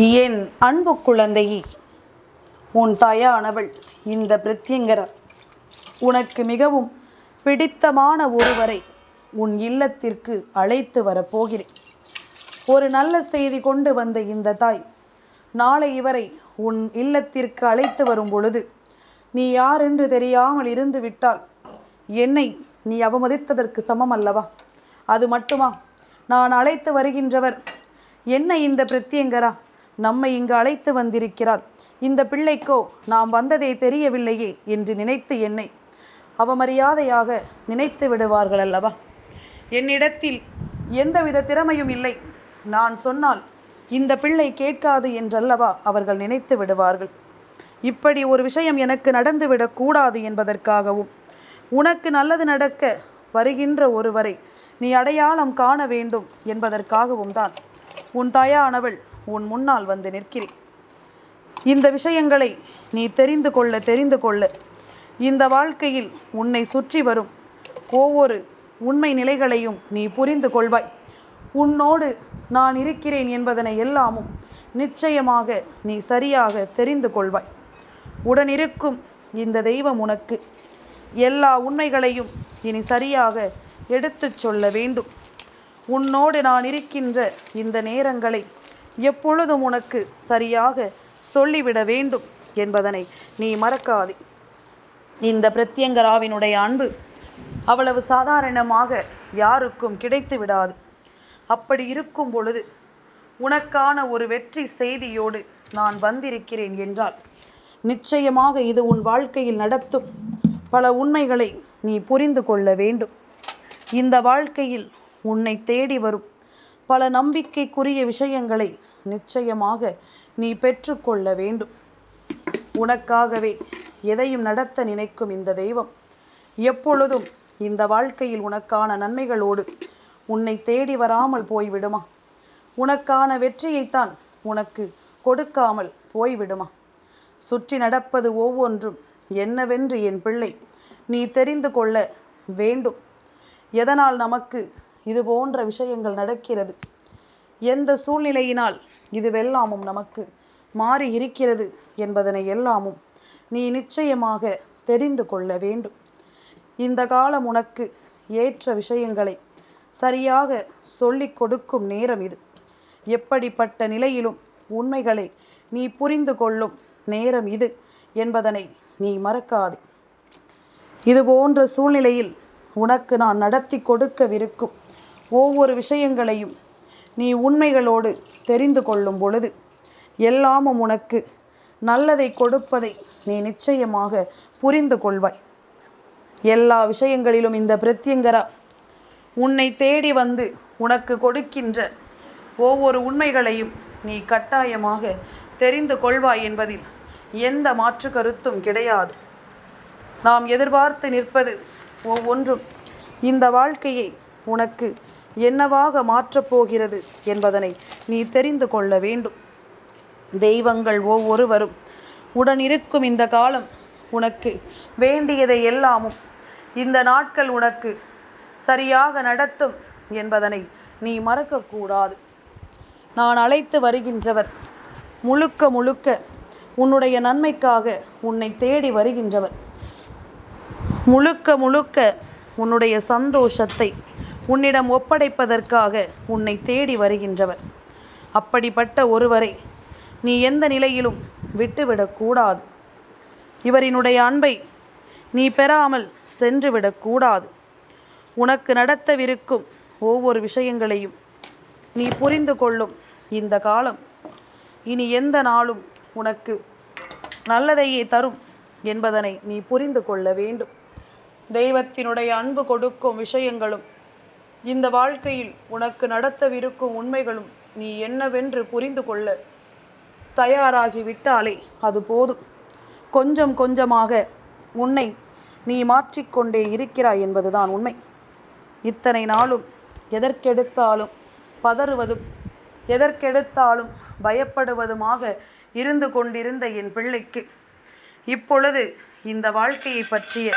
என் அன்பு குழந்தையே, உன் தாயானவள் இந்த பிரத்யங்கரா உனக்கு மிகவும் பிடித்தமான ஒருவரை உன் இல்லத்திற்கு அழைத்து வரப்போகிறேன். ஒரு நல்ல செய்தி கொண்டு வந்த இந்த தாய் நாளை இவரை உன் இல்லத்திற்கு அழைத்து வரும் பொழுது நீ யார் என்று தெரியாமல் இருந்து விட்டால் என்னை நீ அவமதித்ததற்கு சமம் அல்லவா? அது மட்டுமா, நான் அழைத்து வருகின்றவர் என்ன இந்த பிரத்யங்கரா நம்மை இங்கு அழைத்து வந்திருக்கிறாள், இந்த பிள்ளைக்கோ நாம் வந்ததே தெரியவில்லையே என்று நினைத்து என்னை அவமரியாதையாக நினைத்து விடுவார்கள் அல்லவா? என்னிடத்தில் எந்தவித திறமையும் இல்லை, நான் சொன்னால் இந்த பிள்ளை கேட்காது என்றல்லவா அவர்கள் நினைத்து விடுவார்கள். இப்படி ஒரு விஷயம் எனக்கு நடந்துவிடக்கூடாது என்பதற்காகவும் உனக்கு நல்லது நடக்க வருகின்ற ஒருவரை நீ அடையாளம் காண வேண்டும் என்பதற்காகவும் தான் உன் தாயானவள் உன் முன்னால் வந்து நிற்கிறேன். இந்த விஷயங்களை நீ தெரிந்து கொள்ள இந்த வாழ்க்கையில் உன்னை சுற்றி வரும் ஒவ்வொரு உண்மை நிலைகளையும் நீ புரிந்து கொள்வாய். உன்னோடு நான் இருக்கிறேன் என்பதனை எல்லாமும் நிச்சயமாக நீ சரியாக தெரிந்து கொள்வாய். உடனிருக்கும் இந்த தெய்வம் உனக்கு எல்லா உண்மைகளையும் இனி சரியாக எடுத்துச் சொல்ல வேண்டும். உன்னோடு நான் இருக்கின்ற இந்த நேரங்களை எப்பொழுதும் உனக்கு சரியாக சொல்லிவிட வேண்டும் என்பதனை நீ மறக்காதே. இந்த பிரத்யங்கராவினுடைய அன்பு அவ்வளவு சாதாரணமாக யாருக்கும் கிடைத்து விடாது. அப்படி இருக்கும் பொழுது உனக்கான ஒரு வெற்றி செய்தியோடு நான் வந்திருக்கிறேன் என்றால் நிச்சயமாக இது உன் வாழ்க்கையில் நடத்தும் பல உண்மைகளை நீ புரிந்து கொள்ள வேண்டும். இந்த வாழ்க்கையில் உன்னை தேடி வரும் பல நம்பிக்கைக்குரிய விஷயங்களை நிச்சயமாக நீ பெற்றுக்கொள்ள வேண்டும். உனக்காகவே எதையும் நடத்த நினைக்கும் இந்த தெய்வம் எப்பொழுதும் இந்த வாழ்க்கையில் உனக்கான நன்மைகளோடு உன்னை தேடி வராமல் போய்விடுமா? உனக்கான வெற்றியைத்தான் உனக்கு கொடுக்காமல் போய்விடுமா? சுற்றி நடப்பது ஒவ்வொன்றும் என்னவென்று என் பிள்ளை நீ தெரிந்து கொள்ள வேண்டும். எதனால் நமக்கு இது போன்ற விஷயங்கள் நடக்கிறது, எந்த சூழ்நிலையினால் இதுவெல்லாமும் நமக்கு மாறி இருக்கிறது என்பதனை எல்லாமும் நீ நிச்சயமாக தெரிந்து கொள்ள வேண்டும். இந்த காலம் உனக்கு ஏற்ற விஷயங்களை சரியாக சொல்லிக் கொடுக்கும் நேரம் இது. எப்படிப்பட்ட நிலையிலும் உண்மைகளை நீ புரிந்து கொள்ளும் நேரம் இது என்பதனை நீ மறக்காதே. இது போன்ற சூழ்நிலையில் உனக்கு நான் நடத்தி கொடுக்கவிருக்கும் ஒவ்வொரு விஷயங்களையும் நீ உண்மைகளோடு தெரிந்து கொள்ளும் பொழுது எல்லாமும் உனக்கு நல்லதை கொடுப்பதை நீ நிச்சயமாக புரிந்து கொள்வாய். எல்லா விஷயங்களிலும் இந்த பிரத்யங்கரா உன்னை தேடி வந்து உனக்கு கொடுக்கின்ற ஒவ்வொரு உண்மைகளையும் நீ கட்டாயமாக தெரிந்து கொள்வாய் என்பதில் எந்த மாற்று கருத்தும் கிடையாது. நாம் எதிர்பார்த்து நிற்பது ஒவ்வொன்றும் இந்த வாழ்க்கையை உனக்கு என்னவாக மாற்றப் போகிறது என்பதனை நீ தெரிந்து கொள்ள வேண்டும். தெய்வங்கள் ஒவ்வொருவரும் உடனிருக்கும் இந்த காலம் உனக்கு வேண்டியதை எல்லாமும் இந்த நாட்கள் உனக்கு சரியாக நடத்தும் என்பதனை நீ மறக்கக்கூடாது. நான் அழைத்து வருகின்றவர் முழுக்க முழுக்க உன்னுடைய நன்மைக்காக உன்னை தேடி வருகின்றவர். முழுக்க முழுக்க உன்னுடைய சந்தோஷத்தை உன்னிடம் ஒப்படைப்பதற்காக உன்னை தேடி வருகின்றவர். அப்படிப்பட்ட ஒருவரை நீ எந்த நிலையிலும் விட்டுவிடக்கூடாது. இவரினுடைய அன்பை நீ பெறாமல் சென்றுவிடக்கூடாது. உனக்கு நடத்தவிருக்கும் ஒவ்வொரு விஷயங்களையும் நீ புரிந்து கொள்ளும் இந்த காலம் இனி எந்த நாளும் உனக்கு நல்லதையே தரும் என்பதனை நீ புரிந்து கொள்ள வேண்டும். தெய்வத்தினுடைய அன்பு கொடுக்கும் விஷயங்களும் இந்த வாழ்க்கையில் உனக்கு நடத்தவிருக்கும் உண்மைகளும் நீ என்னவென்று புரிந்து கொள்ள தயாராகிவிட்டாலே அது போதும். கொஞ்சம் கொஞ்சமாக உன்னை நீ மாற்றிக்கொண்டே இருக்கிறாய் என்பதுதான் உண்மை. இத்தனை நாளும் எதற்கெடுத்தாலும் பதறுவதும் எதற்கெடுத்தாலும் பயப்படுவதுமாக இருந்து கொண்டிருந்த என் பிள்ளைக்கு இப்பொழுது இந்த வாழ்க்கையை பற்றிய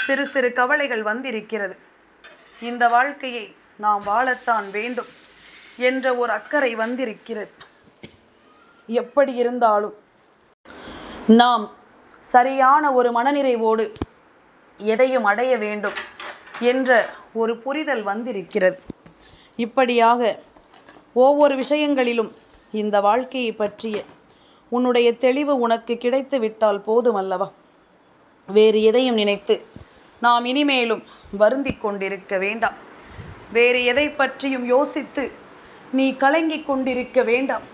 சிறு சிறு கவலைகள் வந்திருக்கிறது. இந்த வாழ்க்கையை நாம் வாழத்தான் வேண்டும் என்ற ஒரு அக்கறை வந்திருக்கிறது. எப்படி இருந்தாலும் நாம் சரியான ஒரு மனநிறைவோடு எதையும் அடைய வேண்டும் என்ற ஒரு புரிதல் வந்திருக்கிறது. இப்படியாக ஒவ்வொரு விஷயங்களிலும் இந்த வாழ்க்கையை பற்றிய உன்னுடைய தெளிவு உனக்கு கிடைத்து விட்டால் போதுமல்லவா? வேறு எதையும் நினைத்து நாம் இனிமேலும் வருந்தி கொண்டிருக்க வேண்டாம். வேறு எதை பற்றியும் யோசித்து நீ கலங்கிக் கொண்டிருக்க வேண்டாம்.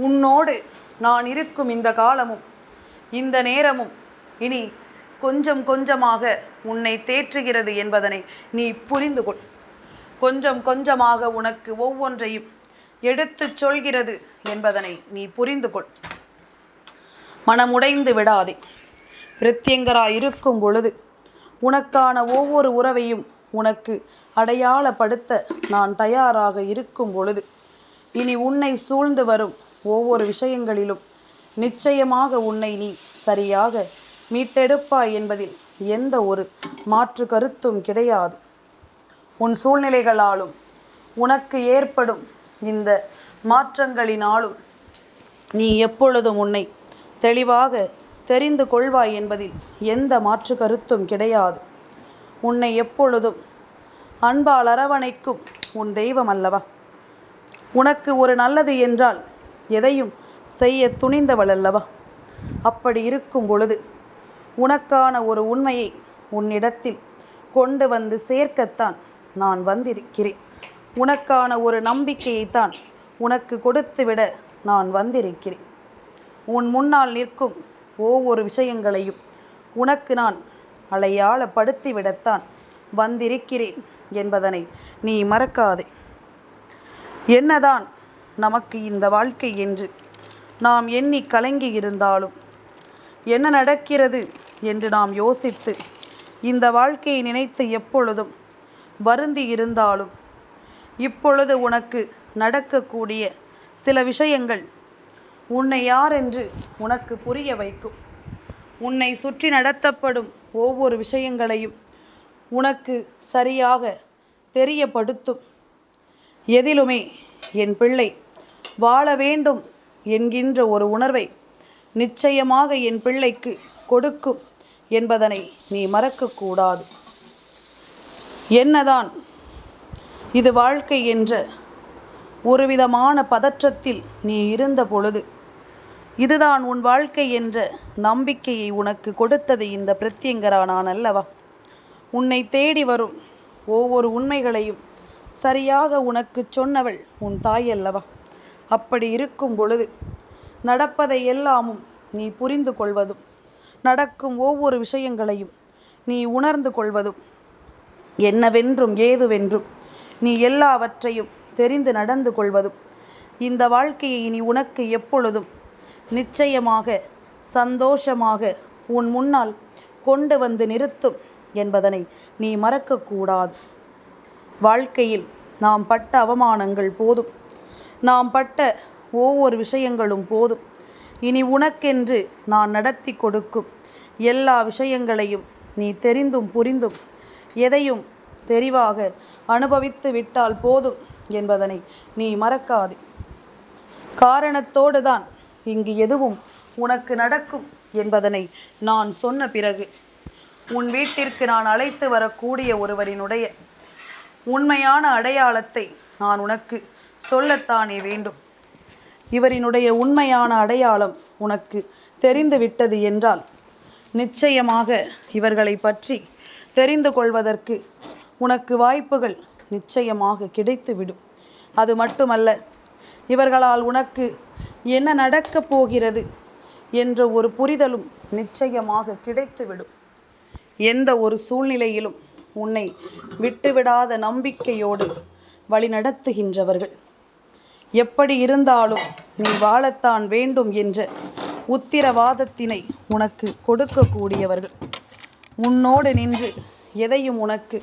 உன்னோடு நான் இருக்கும் இந்த காலமும் இந்த நேரமும் இனி கொஞ்சம் கொஞ்சமாக உன்னை தேற்றுகிறது என்பதனை நீ புரிந்து கொள். கொஞ்சம் கொஞ்சமாக உனக்கு ஒவ்வொன்றையும் எடுத்துச் சொல்கிறது என்பதனை நீ புரிந்து கொள். மனமுடைந்து விடாதே. பிரத்யங்கராய் இருக்கும் பொழுது உனக்கான ஒவ்வொரு உறவையும் உனக்கு அடையாளப்படுத்த நான் தயாராக இருக்கும் பொழுது இனி உன்னை சூழ்ந்து வரும் ஒவ்வொரு விஷயங்களிலும் நிச்சயமாக உன்னை நீ சரியாக மீட்டெடுப்பாய் என்பதில் எந்த ஒரு மாற்று கருத்தும் கிடையாது. உன் சூழ்நிலைகளாலும் உனக்கு ஏற்படும் இந்த மாற்றங்களினாலும் நீ எப்பொழுதும் உன்னை தெளிவாக தெரிந்து கொள்வாய் என்பதில் எந்த மாற்று கருத்தும் கிடையாது. உன்னை எப்பொழுதும் அன்பால் அரவணைக்கும் உன் தெய்வம் அல்லவா? உனக்கு ஒரு நல்லது என்றால் எதையும் செய்ய துணிந்தவள் அல்லவா? அப்படி இருக்கும் பொழுது உனக்கான ஒரு உண்மையை உன்னிடத்தில் கொண்டு வந்து சேர்க்கத்தான் நான் வந்திருக்கிறேன். உனக்கான ஒரு நம்பிக்கையைத்தான் உனக்கு கொடுத்துவிட நான் வந்திருக்கிறேன். உன் முன்னால் நிற்கும் ஒவ்வொரு விஷயங்களையும் உனக்கு நான் அடையாளப்படுத்திவிடத்தான் வந்திருக்கிறேன் என்பதனை நீ மறக்காதே. என்னதான் நமக்கு இந்த வாழ்க்கை என்று நாம் எண்ணி கலங்கி இருந்தாலும், என்ன நடக்கிறது என்று நாம் யோசித்து இந்த வாழ்க்கையை நினைத்து எப்பொழுதும் வருந்தி இருந்தாலும், இப்பொழுது உனக்கு நடக்கக்கூடிய சில விஷயங்கள் உன்னை யார் என்று உனக்கு புரிய வைக்கும். உன்னை சுற்றி நடத்தப்படும் ஒவ்வொரு விஷயங்களையும் உனக்கு சரியாக தெரியப்படுத்தும். எதிலுமே என் பிள்ளை வாழ வேண்டும் என்கின்ற ஒரு உணர்வை நிச்சயமாக என் பிள்ளைக்கு கொடுக்கும் என்பதனை நீ மறக்கக்கூடாது. என்னதான் இது வாழ்க்கை என்ற ஒருவிதமான பதற்றத்தில் நீ இருந்த பொழுது, இதுதான் உன் வாழ்க்கை என்ற நம்பிக்கையை உனக்கு கொடுத்தது இந்த பிரத்யங்கரா நான் அல்லவா? உன்னை தேடி வரும் ஒவ்வொரு உண்மைகளையும் சரியாக உனக்கு சொன்னவள் உன் தாய் அல்லவா? அப்படி இருக்கும் பொழுது நடப்பதை எல்லாமும் நீ புரிந்து கொள்வதும், நடக்கும் ஒவ்வொரு விஷயங்களையும் நீ உணர்ந்து கொள்வதும், என்னவென்றும் ஏதுவென்றும் நீ எல்லாவற்றையும் தெரிந்து நடந்து கொள்வதும் இந்த வாழ்க்கையை இனி உனக்கு எப்பொழுதும் நிச்சயமாக சந்தோஷமாக உன் முன்னால் கொண்டு வந்து நிறுத்தும் என்பதனை நீ மறக்கக்கூடாது. வாழ்க்கையில் நாம் பட்ட அவமானங்கள் போதும், நாம் பட்ட ஒவ்வொரு விஷயங்களும் போதும். இனி உனக்கென்று நான் நடத்தி கொடுக்கும் எல்லா விஷயங்களையும் நீ தெரிந்தும் புரிந்தும் எதையும் தெரிவாக அனுபவித்து விட்டால் போதும் என்பதனை நீ மறக்காதே. காரணத்தோடு தான் இங்கு எதுவும் உனக்கு நடக்கும் என்பதனை நான் சொன்ன பிறகு உன் வீட்டிற்கு நான் அழைத்து வரக்கூடிய ஒருவரினுடைய உண்மையான அடையாளத்தை நான் உனக்கு சொல்லத்தானே வேண்டும். இவரினுடைய உண்மையான அடையாளம் உனக்கு தெரிந்துவிட்டது என்றால் நிச்சயமாக இவர்களை பற்றி தெரிந்து கொள்வதற்கு உனக்கு வாய்ப்புகள் நிச்சயமாக கிடைத்துவிடும். அது மட்டுமல்ல, இவர்களால் உனக்கு என்ன நடக்கப் போகிறது என்ற ஒரு புரிதலும் நிச்சயமாக கிடைத்துவிடும். எந்த ஒரு சூழ்நிலையிலும் உன்னை விட்டுவிடாத நம்பிக்கையோடு வழிநடத்துகின்றவர்கள், எப்படி இருந்தாலும் நீ வாழத்தான் வேண்டும் என்ற உத்திரவாதத்தினை உனக்கு கொடுக்கக்கூடியவர்கள், உன்னோடு நின்று எதையும் உனக்கு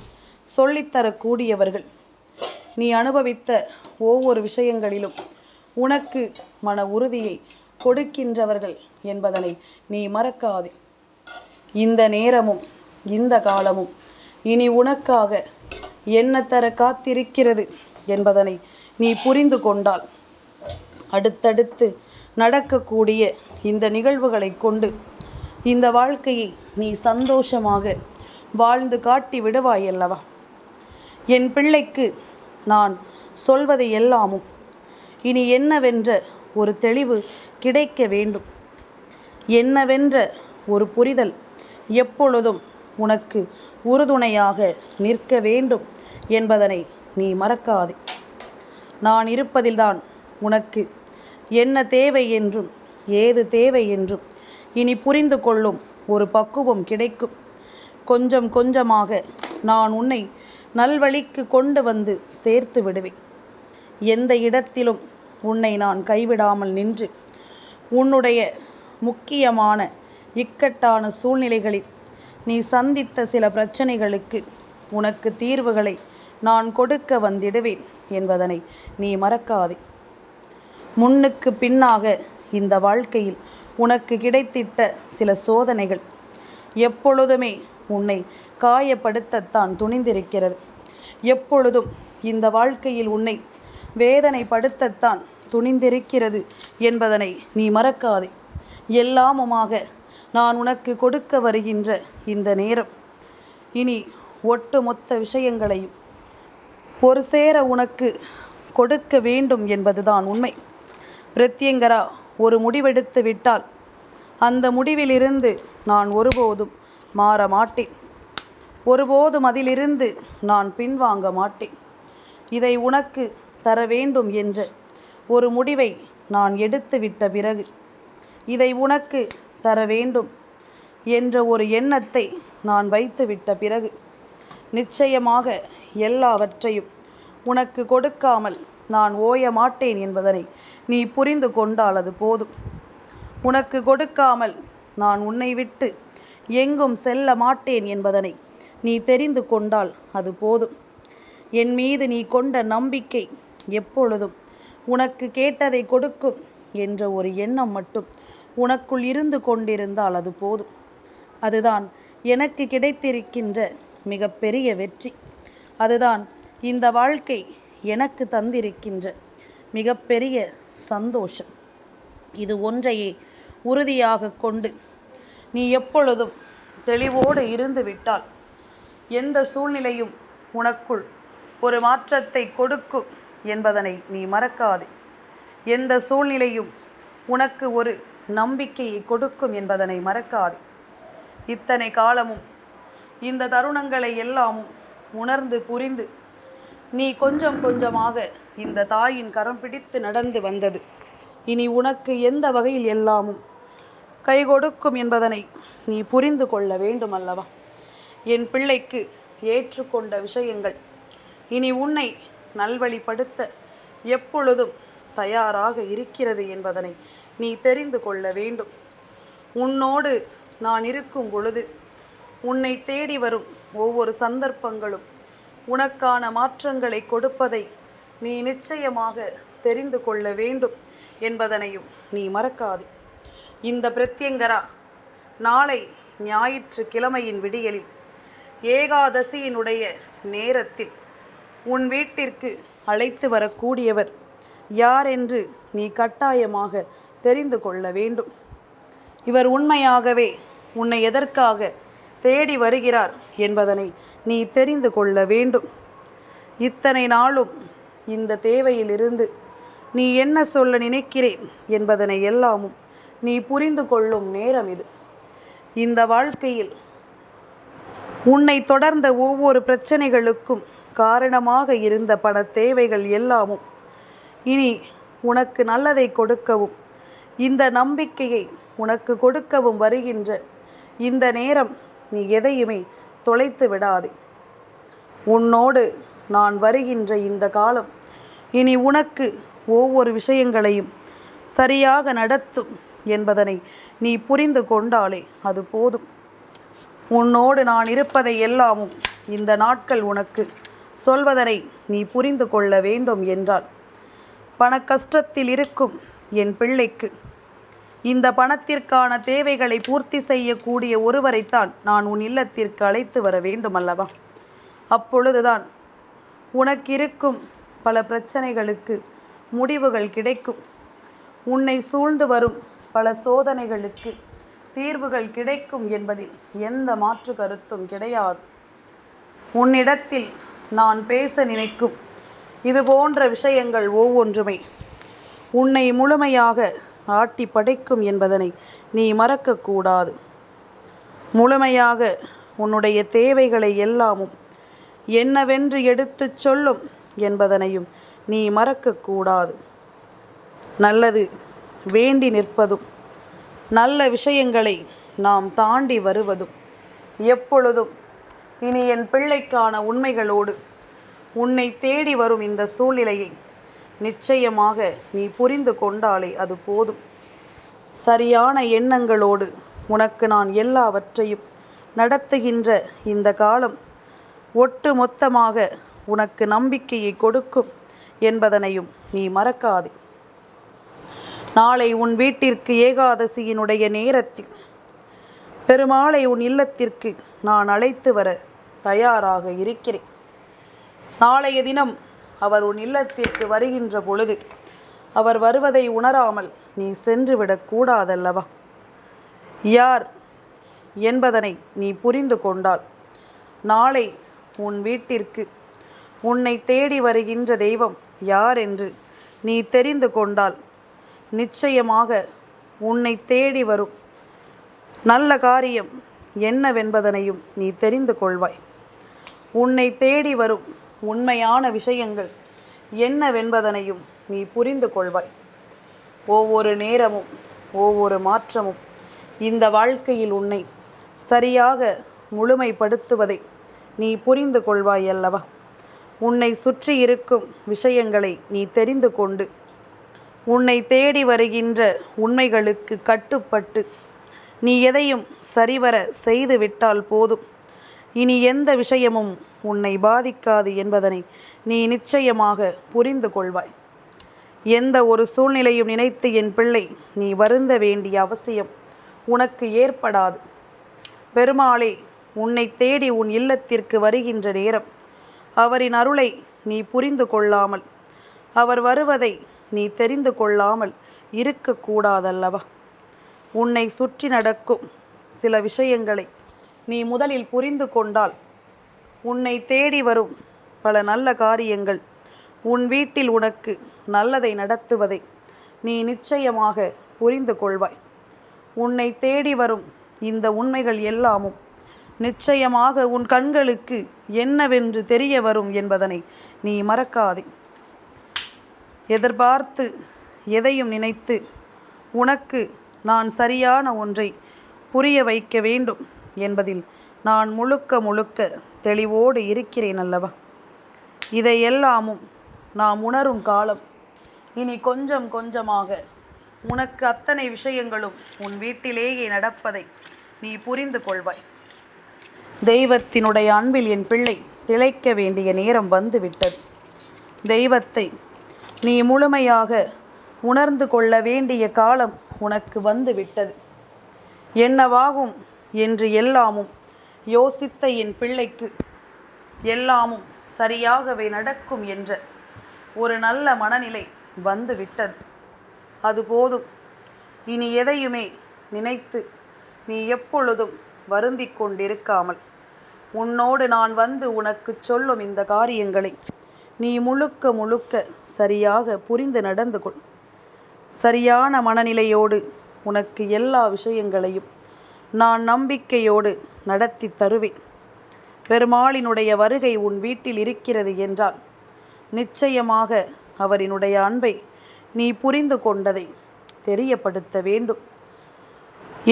சொல்லித்தரக்கூடியவர்கள், நீ அனுபவித்த ஒவ்வொரு விஷயங்களிலும் உனக்கு மன உறுதியை கொடுக்கின்றவர்கள் என்பதனை நீ மறக்காதே. இந்த நேரமும் இந்த காலமும் இனி உனக்காக என்ன தர காத்திருக்கிறது என்பதனை நீ புரிந்து கொண்டால் அடுத்தடுத்து நடக்கக்கூடிய இந்த நிகழ்வுகளை கொண்டு இந்த வாழ்க்கையை நீ சந்தோஷமாக வாழ்ந்து காட்டி விடுவாய் அல்லவா? என் பிள்ளைக்கு நான் சொல்வதை எல்லாமும் இனி என்னவென்ற ஒரு தெளிவு கிடைக்க வேண்டும். என்னவென்ற ஒரு புரிதல் எப்பொழுதும் உனக்கு உறுதுணையாக நிற்க வேண்டும் என்பதனை நீ மறக்காதே. நான் இருப்பதில்தான் உனக்கு என்ன தேவை என்றும் ஏது தேவை என்றும் இனி புரிந்து கொள்ளும் ஒரு பக்குவம் கிடைக்கும். கொஞ்சம் கொஞ்சமாக நான் உன்னை நல்வழிக்கு கொண்டு வந்து சேர்த்து விடுவேன். எந்த இடத்திலும் உன்னை நான் கைவிடாமல் நின்று உன்னுடைய முக்கியமான இக்கட்டான சூழ்நிலைகளில் நீ சந்தித்த சில பிரச்சனைகளுக்கு உனக்கு தீர்வுகளை நான் கொடுக்க வந்திடுவேன் என்பதனை நீ மறக்காதே. முன்னுக்கு பின்னாக இந்த வாழ்க்கையில் உனக்கு கிடைத்திட்ட சில சோதனைகள் எப்பொழுதுமே உன்னை காயப்படுத்தத்தான் துணிந்திருக்கிறது. எப்பொழுதும் இந்த வாழ்க்கையில் உன்னை வேதனைப்படுத்தத்தான் துணிந்திருக்கிறது என்பதனை நீ மறக்காதே. எல்லாமுமாக நான் உனக்கு கொடுக்க வருகின்ற இந்த நேரம் இனி ஒட்டுமொத்த விஷயங்களையும் ஒரு சேர உனக்கு கொடுக்க வேண்டும் என்பதுதான் உண்மை. பிரத்யங்கரா ஒரு முடிவெடுத்து விட்டால் அந்த முடிவிலிருந்து நான் ஒருபோதும் மாற மாட்டேன். ஒருபோதும் அதிலிருந்து நான் பின்வாங்க மாட்டேன். இதை உனக்கு தர வேண்டும் என்ற ஒரு முடிவை நான் எடுத்துவிட்ட பிறகு, இதை உனக்கு தர வேண்டும் என்ற ஒரு எண்ணத்தை நான் வைத்துவிட்ட பிறகு, நிச்சயமாக எல்லாவற்றையும் உனக்கு கொடுக்காமல் நான் ஓய மாட்டேன் என்பதனை நீ புரிந்து கொண்டால் அது போதும். உனக்கு கொடுக்காமல் நான் உன்னை விட்டு எங்கும் செல்ல மாட்டேன் என்பதனை நீ தெரிந்து கொண்டால் அது போதும். என் மீது நீ கொண்ட நம்பிக்கை எப்பொழுதும் உனக்கு கேட்டதை கொடுக்கும் என்ற ஒரு எண்ணம் மட்டும் உனக்குள் இருந்து கொண்டிருந்தால் அது போதும். அதுதான் எனக்கு கிடைத்திருக்கின்ற மிகப்பெரிய வெற்றி. அதுதான் இந்த வாழ்க்கை எனக்கு தந்திருக்கின்ற மிகப்பெரிய சந்தோஷம். இது ஒன்றையே உறுதியாக கொண்டு நீ எப்பொழுதும் தெளிவோடு இருந்து விட்டால் எந்த சூழ்நிலையும் உனக்குள் ஒரு மாற்றத்தை கொடுக்கும் என்பதனை நீ மறக்காதே. எந்த சூழ்நிலையும் உனக்கு ஒரு நம்பிக்கையை கொடுக்கும் என்பதனை மறக்காதே. இத்தனை காலமும் இந்த தருணங்களை எல்லாமும் உணர்ந்து புரிந்து நீ கொஞ்சம் கொஞ்சமாக இந்த தாயின் கரம் பிடித்து நடந்து வந்தது இனி உனக்கு எந்த வகையில் எல்லாமும் கை கொடுக்கும் என்பதனை நீ புரிந்து கொள்ள வேண்டும் அல்லவா? என் பிள்ளைக்கு ஏற்றுக்கொண்ட விஷயங்கள் இனி உன்னை நல்வழிப்படுத்த எப்பொழுதும் தயாராக இருக்கிறது என்பதனை நீ தெரிந்து கொள்ள வேண்டும். உன்னோடு நான் இருக்கும் பொழுது உன்னை தேடி வரும் ஒவ்வொரு சந்தர்ப்பங்களும் உனக்கான மாற்றங்களை கொடுப்பதை நீ நிச்சயமாக தெரிந்து கொள்ள வேண்டும் என்பதனையும் நீ மறக்காதே. இந்த பிரத்யங்கரா நாளை ஞாயிற்றுக்கிழமையின் விடியலில் ஏகாதசியினுடைய நேரத்தில் உன் வீட்டிற்கு அழைத்து வரக்கூடியவர் யார் என்று நீ கட்டாயமாக தெரிந்து கொள்ள வேண்டும். இவர் உண்மையாகவே உன்னை எதற்காக தேடி வருகிறார் என்பதனை நீ தெரிந்து கொள்ள வேண்டும். இத்தனை நாளும் இந்த தேவையிலிருந்து நீ என்ன சொல்ல நினைக்கிறேன் என்பதனை எல்லாமும் நீ புரிந்து கொள்ளும் நேரம் இது. இந்த வாழ்க்கையில் உன்னை தொடர்ந்த ஒவ்வொரு பிரச்சனைகளுக்கும் காரணமாக இருந்த பண தேவைகள் எல்லாமும் இனி உனக்கு நல்லதை கொடுக்கவும் இந்த நம்பிக்கையை உனக்கு கொடுக்கவும் வருகின்ற இந்த நேரம் நீ எதையுமே தொலைத்து விடாதே. உன்னோடு நான் வருகின்ற இந்த காலம் இனி உனக்கு ஒவ்வொரு விஷயங்களையும் சரியாக நடத்தும் என்பதனை நீ புரிந்து கொண்டாலே அது போதும். உன்னோடு நான் இருப்பதை எல்லாமும் இந்த நாட்கள் உனக்கு சொல்வதனை நீ புரிந்து கொள்ள வேண்டும் என்றால், பண கஷ்டத்தில் இருக்கும் என் பிள்ளைக்கு இந்த பணத்திற்கான தேவைகளை பூர்த்தி செய்யக்கூடிய ஒருவரைத்தான் நான் உன் இல்லத்திற்கு அழைத்து வர வேண்டும் அல்லவா? அப்பொழுதுதான் உனக்கு இருக்கும் பல பிரச்சனைகளுக்கு முடிவுகள் கிடைக்கும். உன்னை சூழ்ந்து வரும் பல சோதனைகளுக்கு தீர்வுகள் கிடைக்கும் என்பதில் எந்த மாற்று கருத்தும் கிடையாது. உன்னிடத்தில் நான் பேச நினைக்கும் இது போன்ற விஷயங்கள் ஒவ்வொன்றுமே உன்னை முழுமையாக ஆட்டி படைக்கும் என்பதனை நீ மறக்கக்கூடாது. முழுமையாக உன்னுடைய தேவைகளை எல்லாமும் என்னவென்று எடுத்துச் சொல்லும் என்பதனையும் நீ மறக்கக்கூடாது. நல்லது வேண்டி நிற்பதும் நல்ல விஷயங்களை நாம் தாண்டி வருவதும் எப்பொழுதும் இனி என் பிள்ளைக்கான உண்மைகளோடு உன்னை தேடி வரும் இந்த சூழ்நிலையை நிச்சயமாக நீ புரிந்து கொண்டாலே அது போதும். சரியான எண்ணங்களோடு உனக்கு நான் எல்லாவற்றையும் நடத்துகின்ற இந்த காலம் ஒட்டு மொத்தமாக உனக்கு நம்பிக்கையை கொடுக்கும் என்பதனையும் நீ மறக்காதே. நாளை உன் வீட்டிற்கு ஏகாதசியினுடைய நேரத்தில் பெருமாளை உன் இல்லத்திற்கு நான் அழைத்து வர தயாராக இருக்கிறேன். நாளைய தினம் அவர் உன் இல்லத்திற்கு வருகின்ற பொழுது அவர் வருவதை உணராமல் நீ சென்று விடக்கூடாதல்லவா? யார் என்பதனை நீ புரிந்து கொண்டால் நாளை உன் வீட்டிற்கு உன்னை தேடி வருகின்ற தெய்வம் யார் என்று நீ தெரிந்து கொண்டால் நிச்சயமாக உன்னை தேடி வரும் நல்ல காரியம் என்னவென்பதனையும் நீ தெரிந்து கொள்வாய். உன்னை தேடி வரும் உண்மையான விஷயங்கள் என்னவென்பதனையும் நீ புரிந்து கொள்வாய். ஒவ்வொரு நேரமும் ஒவ்வொரு மாற்றமும் இந்த வாழ்க்கையில் உன்னை சரியாக முழுமைப்படுத்துவதை நீ புரிந்து கொள்வாய் அல்லவா? உன்னை சுற்றி இருக்கும் விஷயங்களை நீ தெரிந்து கொண்டு உன்னை தேடி வருகின்ற உண்மைகளுக்கு கட்டுப்பட்டு நீ எதையும் சரிவர செய்து விட்டால் போதும். இனி எந்த விஷயமும் உன்னை பாதிக்காது என்பதனை நீ நிச்சயமாக புரிந்து கொள்வாய். எந்த ஒரு சூழ்நிலையும் நினைத்து என் பிள்ளை நீ வருந்த வேண்டிய அவசியம் உனக்கு ஏற்படாது. பெருமாளே உன்னை தேடி உன் இல்லத்திற்கு வருகின்ற நேரம் அவரின் அருளை நீ புரிந்து கொள்ளாமல் அவர் வருவதை நீ தெரிந்து கொள்ளாமல் இருக்கக்கூடாதல்லவா? உன்னை சுற்றி நடக்கும் சில விஷயங்களை நீ முதலில் புரிந்து கொண்டால் உன்னை தேடி வரும் பல நல்ல காரியங்கள் உன் வீட்டில் உனக்கு நல்லதை நடத்துவதை நீ நிச்சயமாக புரிந்து கொள்வாய். உன்னை தேடி வரும் இந்த உண்மைகள் எல்லாமும் நிச்சயமாக உன் கண்களுக்கு என்னவென்று தெரிய வரும் என்பதனை நீ மறக்காதே. எதிர்பார்த்து எதையும் நினைத்து உனக்கு நான் சரியான ஒன்றை புரிய வைக்க வேண்டும் என்பதில் நான் முழுக்க முழுக்க தெளிவோடு இருக்கிறேன் அல்லவா? இதையெல்லாமும் நாம் உணரும் காலம் இனி கொஞ்சம் கொஞ்சமாக உனக்கு அத்தனை விஷயங்களும் உன் வீட்டிலேயே நடப்பதை நீ புரிந்து கொள்வாய். தெய்வத்தினுடைய அன்பில் என் பிள்ளை திளைக்க வேண்டிய நேரம் வந்துவிட்டது. தெய்வத்தை நீ முழுமையாக உணர்ந்து கொள்ள வேண்டிய காலம் உனக்கு வந்து விட்டது. என்னவாகும் என்று எல்லாமும் யோசித்த என் பிள்ளைக்கு எல்லாமும் சரியாகவே நடக்கும் என்ற ஒரு நல்ல மனநிலை வந்து விட்டது. அது போதும். இனி எதையுமே நினைத்து நீ எப்பொழுதும் வருந்தி கொண்டிருக்காமல் உன்னோடு நான் வந்து உனக்கு சொல்லும் இந்த காரியங்களை நீ முழுக்க முழுக்க சரியாக புரிந்து நடந்து கொள். சரியான மனநிலையோடு உனக்கு எல்லா விஷயங்களையும் நான் நம்பிக்கையோடு நடத்தி தருவேன். பெருமாளினுடைய வருகை உன் வீட்டில் இருக்கிறது என்றால் நிச்சயமாக அவரினுடைய அன்பை நீ புரிந்து கொண்டதை தெரியப்படுத்த வேண்டும்.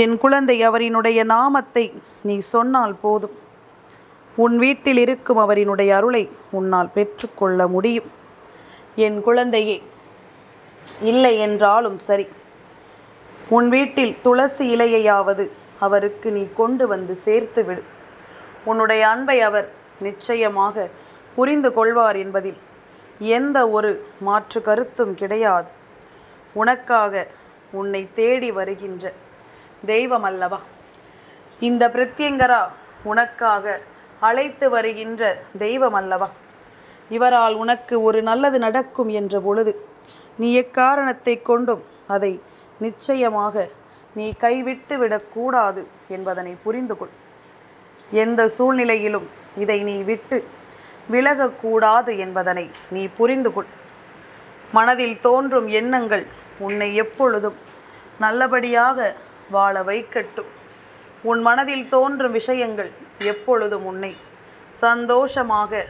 என் குழந்தை, அவரினுடைய நாமத்தை நீ சொன்னால் போதும். உன் வீட்டில் இருக்கும் அவரினுடைய அருளை உன்னால் பெற்றுக்கொள்ள முடியும். என் குழந்தையே, இல்லை என்றாலும் சரி, உன் வீட்டில் துளசி இலையையாவது அவருக்கு நீ கொண்டு வந்து சேர்த்து விடு. உன்னுடைய அன்பை அவர் நிச்சயமாக புரிந்து கொள்வார் என்பதில் எந்த ஒரு மாற்று கருத்தும் கிடையாது. உனக்காக உன்னை தேடி வருகின்ற தெய்வம் அல்லவா இந்த பிரத்யங்கரா, உனக்காக அழைத்து வருகின்ற தெய்வம் அல்லவா? இவரால் உனக்கு ஒரு நல்லது நடக்கும் என்ற பொழுது நீ எக்காரணத்தை கொண்டும் அதை நிச்சயமாக நீ கைவிட்டு விடக்கூடாது என்பதனை புரிந்து கொள். எந்த சூழ்நிலையிலும் இதை நீ விட்டு விலகக்கூடாது என்பதனை நீ புரிந்து கொள். மனதில் தோன்றும் எண்ணங்கள் உன்னை எப்பொழுதும் நல்லபடியாக வாழ வைக்கட்டும். உன் மனதில் தோன்றும் விஷயங்கள் எப்பொழுதும் உன்னை சந்தோஷமாக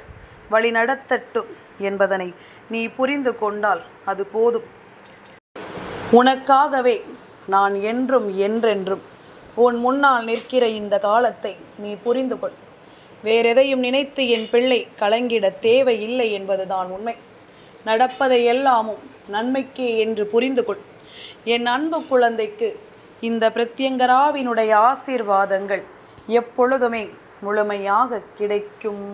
வழிநடத்தட்டும் என்பதனை நீ புரிந்து கொண்டால் அது போதும். உனக்காகவே நான் என்றும் என்றென்றும் உன் முன்னால் நிற்கிற இந்த காலத்தை நீ புரிந்து கொள். வேறெதையும் நினைத்து என் பிள்ளை கலங்கிட தேவையில்லை என்பதுதான் உண்மை. நடப்பதை எல்லாமும் நன்மைக்கே என்று புரிந்து கொள். என் அன்பு குழந்தைக்கு இந்த பிரத்யங்கராவினுடைய ஆசீர்வாதங்கள் எப்பொழுதுமே முழுமையாக கிடைக்கும்.